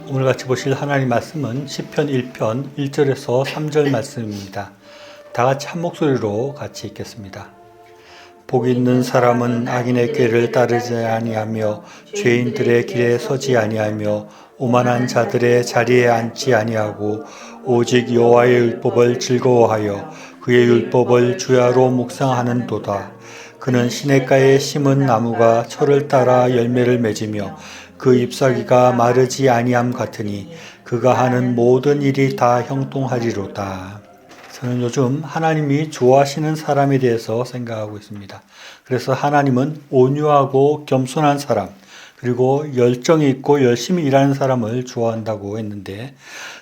오늘 같이 보실 하나님 말씀은 시편 1편 1절에서 3절 말씀입니다. 다 같이 한 목소리로 같이 읽겠습니다. 복 있는 사람은 악인의 꾀를 따르지 아니하며 죄인들의 길에 서지 아니하며 오만한 자들의 자리에 앉지 아니하고 오직 여호와의 율법을 즐거워하여 그의 율법을 주야로 묵상하는도다. 그는 시냇가에 심은 나무가 철을 따라 열매를 맺으며 그 잎사귀가 마르지 아니함 같으니 그가 하는 모든 일이 다 형통하리로다. 저는 요즘 하나님이 좋아하시는 사람에 대해서 생각하고 있습니다. 그래서 하나님은 온유하고 겸손한 사람, 그리고 열정이 있고 열심히 일하는 사람을 좋아한다고 했는데,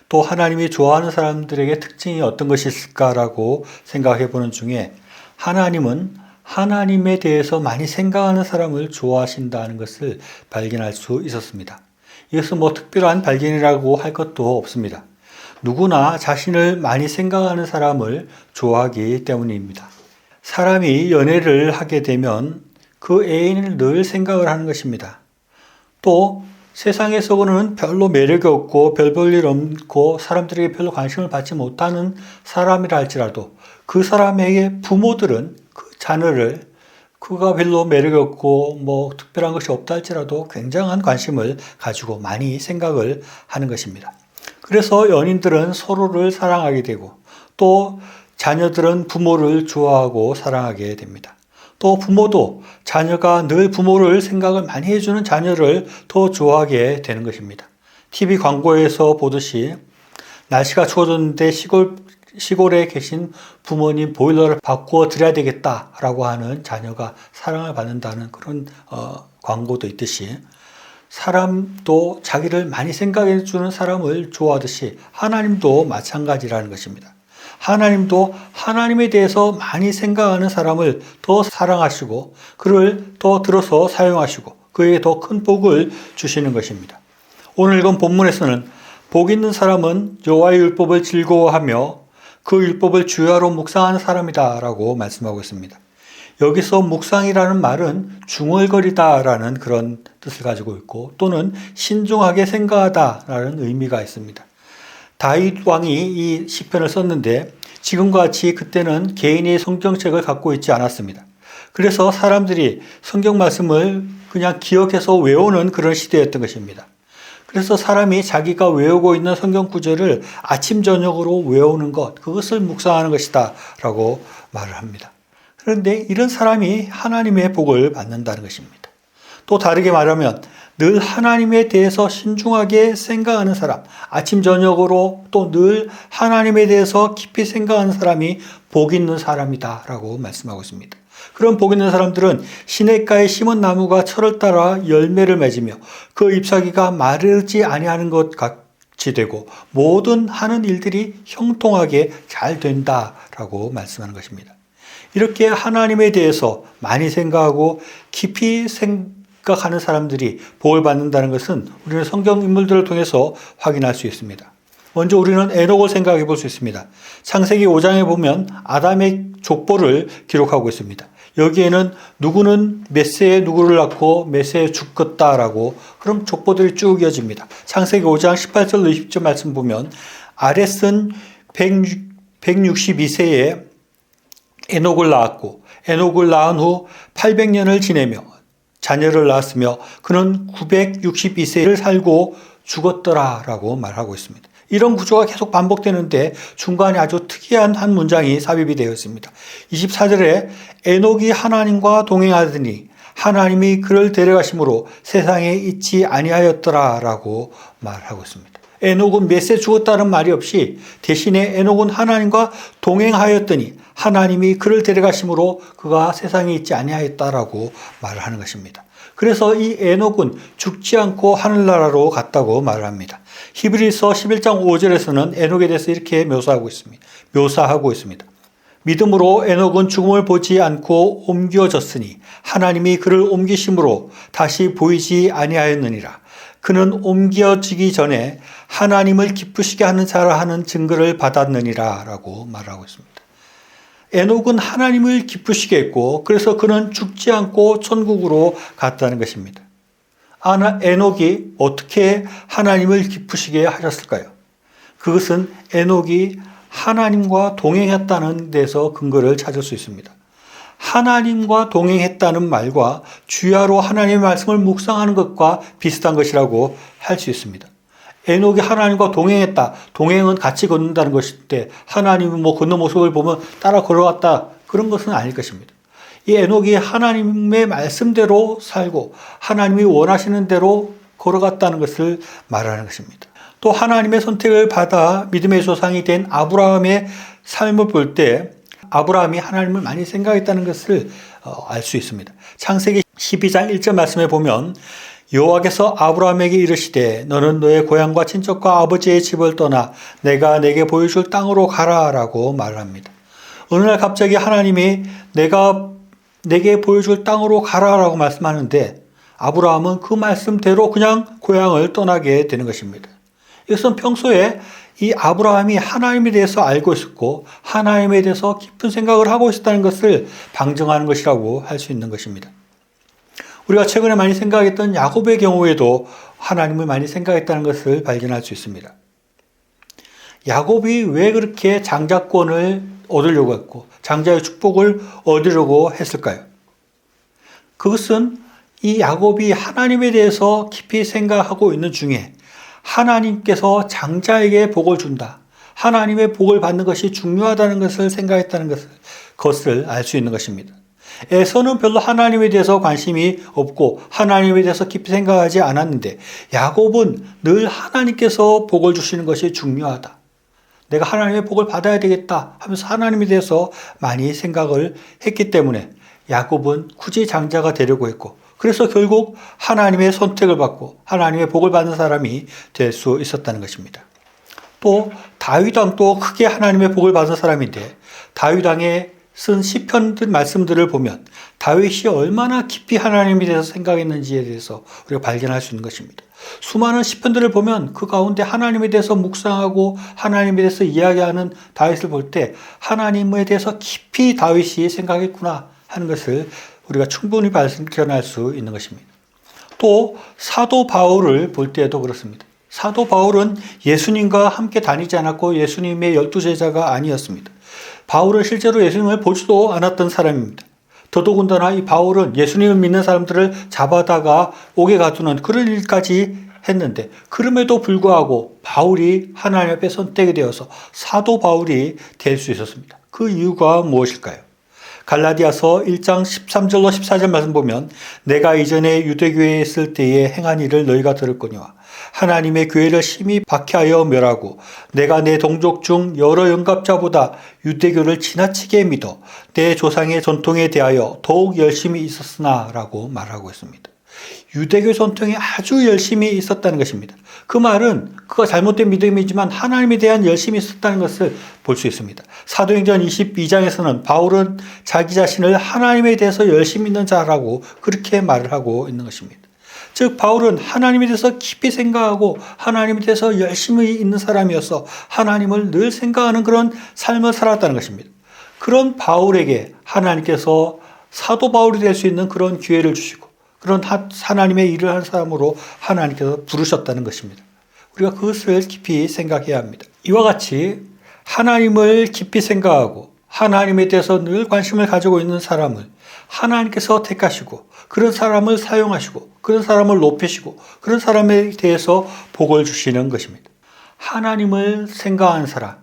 또 하나님이 좋아하는 사람들에게 특징이 어떤 것이 있을까라고 생각해 보는 중에, 하나님은 하나님에 대해서 많이 생각하는 사람을 좋아하신다는 것을 발견할 수 있었습니다. 이것은 특별한 발견이라고 할 것도 없습니다. 누구나 자신을 많이 생각하는 사람을 좋아하기 때문입니다. 사람이 연애를 하게 되면 그 애인을 늘 생각을 하는 것입니다. 또 세상에서는 별로 매력이 없고 별 볼 일 없고 사람들에게 별로 관심을 받지 못하는 사람이라 할지라도 그 사람에게 부모들은 그 자녀를 그가 별로 매력이 없고 특별한 것이 없다 할지라도 굉장한 관심을 가지고 많이 생각을 하는 것입니다. 그래서 연인들은 서로를 사랑하게 되고 또 자녀들은 부모를 좋아하고 사랑하게 됩니다. 또 부모도 자녀가 늘 부모를 생각을 많이 해주는 자녀를 더 좋아하게 되는 것입니다. TV 광고에서 보듯이 날씨가 추워졌는데 시골에 계신 부모님 보일러를 바꾸어 드려야 되겠다라고 하는 자녀가 사랑을 받는다는 그런 광고도 있듯이, 사람도 자기를 많이 생각해 주는 사람을 좋아하듯이 하나님도 마찬가지라는 것입니다. 하나님도 하나님에 대해서 많이 생각하는 사람을 더 사랑하시고 그를 더 들어서 사용하시고 그에게 더 큰 복을 주시는 것입니다. 오늘 읽은 본문에서는 복 있는 사람은 여호와의 율법을 즐거워하며 그 율법을 주야로 묵상하는 사람이다 라고 말씀하고 있습니다. 여기서 묵상이라는 말은 중얼거리다라는 그런 뜻을 가지고 있고, 또는 신중하게 생각하다라는 의미가 있습니다. 다윗 왕이 이 시편을 썼는데 지금과 같이 그때는 개인이 성경책을 갖고 있지 않았습니다. 그래서 사람들이 성경 말씀을 그냥 기억해서 외우는 그런 시대였던 것입니다. 그래서 사람이 자기가 외우고 있는 성경 구절을 아침 저녁으로 외우는 것, 그것을 묵상하는 것이다 라고 말을 합니다. 그런데 이런 사람이 하나님의 복을 받는다는 것입니다. 또 다르게 말하면 늘 하나님에 대해서 신중하게 생각하는 사람, 아침 저녁으로 또 늘 하나님에 대해서 깊이 생각하는 사람이 복 있는 사람이다 라고 말씀하고 있습니다. 그런 복 있는 사람들은 시냇가에 심은 나무가 철을 따라 열매를 맺으며 그 잎사귀가 마르지 아니하는 것 같이 되고 모든 하는 일들이 형통하게 잘 된다라고 말씀하는 것입니다. 이렇게 하나님에 대해서 많이 생각하고 깊이 생각하는 사람들이 복을 받는다는 것은 우리는 성경 인물들을 통해서 확인할 수 있습니다. 먼저 우리는 에녹을 생각해 볼 수 있습니다. 창세기 5장에 보면 아담의 족보를 기록하고 있습니다. 여기에는 누구는 몇 세에 누구를 낳고 몇 세에 죽었다라고 그럼 족보들이 쭉 이어집니다. 창세기 5장 18절 20절 말씀 보면 아렛은 162세에 에녹을 낳았고 에녹을 낳은 후 800년을 지내며 자녀를 낳았으며 그는 962세를 살고 죽었더라라고 말하고 있습니다. 이런 구조가 계속 반복되는데 중간에 아주 특이한 한 문장이 삽입이 되어 있습니다. 24절에 에녹이 하나님과 동행하더니 하나님이 그를 데려가심으로 세상에 있지 아니하였더라라고 말하고 있습니다. 에녹은 몇 세 죽었다는 말이 없이 대신에 에녹은 하나님과 동행하였더니 하나님이 그를 데려가심으로 그가 세상에 있지 아니하였다라고 말을 하는 것입니다. 그래서 이 에녹은 죽지 않고 하늘나라로 갔다고 말을 합니다. 히브리서 11장 5절에서는 에녹에 대해서 이렇게 묘사하고 있습니다. 믿음으로 에녹은 죽음을 보지 않고 옮겨졌으니 하나님이 그를 옮기심으로 다시 보이지 아니하였느니라. 그는 옮겨지기 전에 하나님을 기쁘시게 하는 자라 하는 증거를 받았느니라 라고 말하고 있습니다. 에녹은 하나님을 기쁘시게 했고 그래서 그는 죽지 않고 천국으로 갔다는 것입니다. 에녹이 어떻게 하나님을 기쁘시게 하셨을까요? 그것은 에녹이 하나님과 동행했다는 데서 근거를 찾을 수 있습니다. 하나님과 동행했다는 말과 주야로 하나님의 말씀을 묵상하는 것과 비슷한 것이라고 할 수 있습니다. 에녹이 하나님과 동행했다. 동행은 같이 걷는다는 것인데 하나님은 걷는 모습을 보면 따라 걸어갔다. 그런 것은 아닐 것입니다. 이 에녹이 하나님의 말씀대로 살고 하나님이 원하시는 대로 걸어갔다는 것을 말하는 것입니다. 또 하나님의 선택을 받아 믿음의 조상이 된 아브라함의 삶을 볼 때 아브라함이 하나님을 많이 생각했다는 것을 알 수 있습니다. 창세기 12장 1절 말씀에 보면 여호와께서 아브라함에게 이르시되 너는 너의 고향과 친척과 아버지의 집을 떠나 내가 내게 보여줄 땅으로 가라 라고 말합니다. 어느 날 갑자기 하나님이 내가 내게 보여줄 땅으로 가라 라고 말씀하는데 아브라함은 그 말씀대로 그냥 고향을 떠나게 되는 것입니다. 이것은 평소에 이 아브라함이 하나님에 대해서 알고 있었고 하나님에 대해서 깊은 생각을 하고 있었다는 것을 방증하는 것이라고 할 수 있는 것입니다. 우리가 최근에 많이 생각했던 야곱의 경우에도 하나님을 많이 생각했다는 것을 발견할 수 있습니다. 야곱이 왜 그렇게 장자권을 얻으려고 했고 장자의 축복을 얻으려고 했을까요? 그것은 이 야곱이 하나님에 대해서 깊이 생각하고 있는 중에 하나님께서 장자에게 복을 준다. 하나님의 복을 받는 것이 중요하다는 것을 생각했다는 것을 알 수 있는 것입니다. 에서는 별로 하나님에 대해서 관심이 없고 하나님에 대해서 깊이 생각하지 않았는데 야곱은 늘 하나님께서 복을 주시는 것이 중요하다. 내가 하나님의 복을 받아야 되겠다 하면서 하나님에 대해서 많이 생각을 했기 때문에 야곱은 굳이 장자가 되려고 했고 그래서 결국 하나님의 선택을 받고 하나님의 복을 받는 사람이 될 수 있었다는 것입니다. 또 다윗 왕도 크게 하나님의 복을 받은 사람인데 다윗 왕의 쓴 시편들 말씀들을 보면 다윗이 얼마나 깊이 하나님에 대해서 생각했는지에 대해서 우리가 발견할 수 있는 것입니다. 수많은 시편들을 보면 그 가운데 하나님에 대해서 묵상하고 하나님에 대해서 이야기하는 다윗을 볼 때 하나님에 대해서 깊이 다윗이 생각했구나 하는 것을 우리가 충분히 발견할 수 있는 것입니다. 또 사도 바울을 볼 때도 그렇습니다. 사도 바울은 예수님과 함께 다니지 않았고 예수님의 12제자가 아니었습니다. 바울은 실제로 예수님을 보지도 않았던 사람입니다. 더더군다나 이 바울은 예수님을 믿는 사람들을 잡아다가 옥에 가두는 그런 일까지 했는데 그럼에도 불구하고 바울이 하나님 앞에 선택이 되어서 사도 바울이 될 수 있었습니다. 그 이유가 무엇일까요? 갈라디아서 1장 13절로 14절 말씀 보면 내가 이전에 유대교회에 있을 때에 행한 일을 너희가 들었거니와 하나님의 교회를 심히 박해하여 멸하고 내가 내 동족 중 여러 영갑자보다 유대교를 지나치게 믿어 내 조상의 전통에 대하여 더욱 열심히 있었으나 라고 말하고 있습니다. 유대교 전통에 아주 열심히 있었다는 것입니다. 그 말은 그가 잘못된 믿음이지만 하나님에 대한 열심이 있었다는 것을 볼 수 있습니다. 사도행전 22장에서는 바울은 자기 자신을 하나님에 대해서 열심히 있는 자라고 그렇게 말을 하고 있는 것입니다. 즉 바울은 하나님에 대해서 깊이 생각하고 하나님에 대해서 열심히 있는 사람이어서 하나님을 늘 생각하는 그런 삶을 살았다는 것입니다. 그런 바울에게 하나님께서 사도 바울이 될 수 있는 그런 기회를 주시고 그런 하나님의 일을 한 사람으로 하나님께서 부르셨다는 것입니다. 우리가 그것을 깊이 생각해야 합니다. 이와 같이 하나님을 깊이 생각하고 하나님에 대해서 늘 관심을 가지고 있는 사람을 하나님께서 택하시고 그런 사람을 사용하시고 그런 사람을 높이시고 그런 사람에 대해서 복을 주시는 것입니다. 하나님을 생각하는 사람,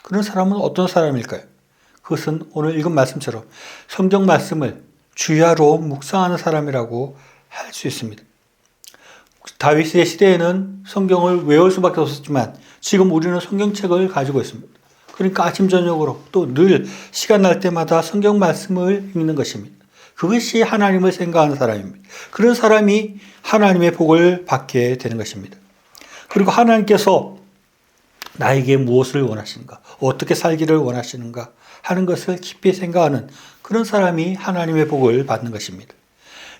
그런 사람은 어떤 사람일까요? 그것은 오늘 읽은 말씀처럼 성경 말씀을 주야로 묵상하는 사람이라고 할 수 있습니다. 다윗의 시대에는 성경을 외울 수밖에 없었지만 지금 우리는 성경책을 가지고 있습니다. 그러니까 아침 저녁으로 또 늘 시간 날 때마다 성경 말씀을 읽는 것입니다. 그것이 하나님을 생각하는 사람입니다. 그런 사람이 하나님의 복을 받게 되는 것입니다. 그리고 하나님께서 나에게 무엇을 원하시는가, 어떻게 살기를 원하시는가 하는 것을 깊이 생각하는 그런 사람이 하나님의 복을 받는 것입니다.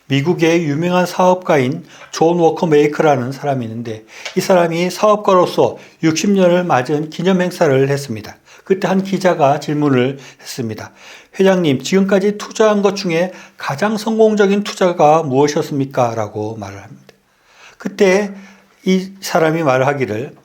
미국의 유명한 사업가인 존 워커 메이커라는 사람이 있는데 이 사람이 사업가로서 60년을 맞은 기념 행사를 했습니다. 그때 한 기자가 질문을 했습니다. 회장님, 지금까지 투자한 것 중에 가장 성공적인 투자가 무엇이었습니까? 라고 말을 합니다. 그때 이 사람이 말하기를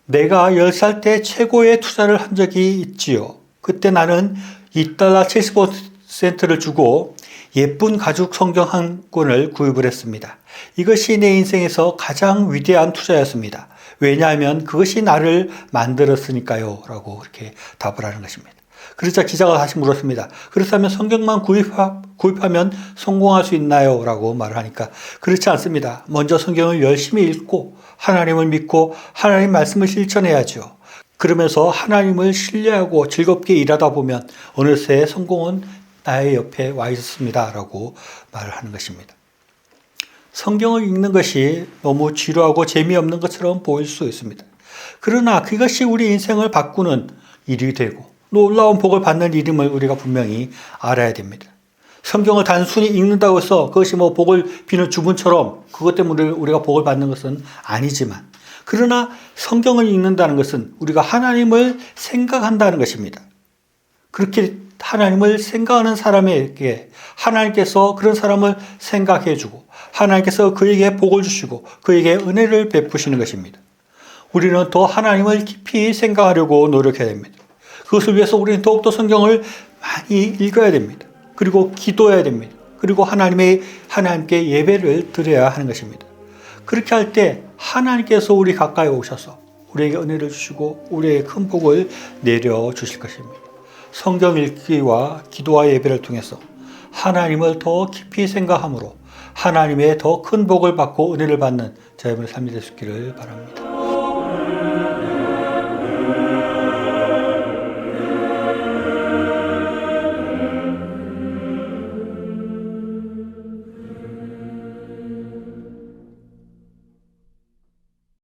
내가 10살 때 최고의 투자를 한 적이 있지요. 그때 나는 $2 75센트를 주고 예쁜 가죽 성경 한 권을 구입을 했습니다. 이것이 내 인생에서 가장 위대한 투자였습니다. 왜냐하면 그것이 나를 만들었으니까요. 라고 이렇게 답을 하는 것입니다. 그러자 기자가 다시 물었습니다. 그렇다면 성경만 구입하면 성공할 수 있나요? 라고 말을 하니까 그렇지 않습니다. 먼저 성경을 열심히 읽고 하나님을 믿고 하나님 말씀을 실천해야죠. 그러면서 하나님을 신뢰하고 즐겁게 일하다 보면 어느새 성공은 나의 옆에 와 있었습니다. 라고 말을 하는 것입니다. 성경을 읽는 것이 너무 지루하고 재미없는 것처럼 보일 수 있습니다. 그러나 그것이 우리 인생을 바꾸는 일이 되고 놀라운 복을 받는 일임을 우리가 분명히 알아야 됩니다. 성경을 단순히 읽는다고 해서 그것이 복을 비는 주문처럼 그것 때문에 우리가 복을 받는 것은 아니지만, 그러나 성경을 읽는다는 것은 우리가 하나님을 생각한다는 것입니다. 그렇게 하나님을 생각하는 사람에게 하나님께서 그런 사람을 생각해 주고 하나님께서 그에게 복을 주시고 그에게 은혜를 베푸시는 것입니다. 우리는 더 하나님을 깊이 생각하려고 노력해야 됩니다. 그것을 위해서 우리는 더욱더 성경을 많이 읽어야 됩니다. 그리고 기도해야 됩니다. 그리고 하나님께 예배를 드려야 하는 것입니다. 그렇게 할 때 하나님께서 우리 가까이 오셔서 우리에게 은혜를 주시고 우리에게 큰 복을 내려주실 것입니다. 성경 읽기와 기도와 예배를 통해서 하나님을 더 깊이 생각함으로 하나님의 더 큰 복을 받고 은혜를 받는 저희의 삶이 될 수 있기를 바랍니다.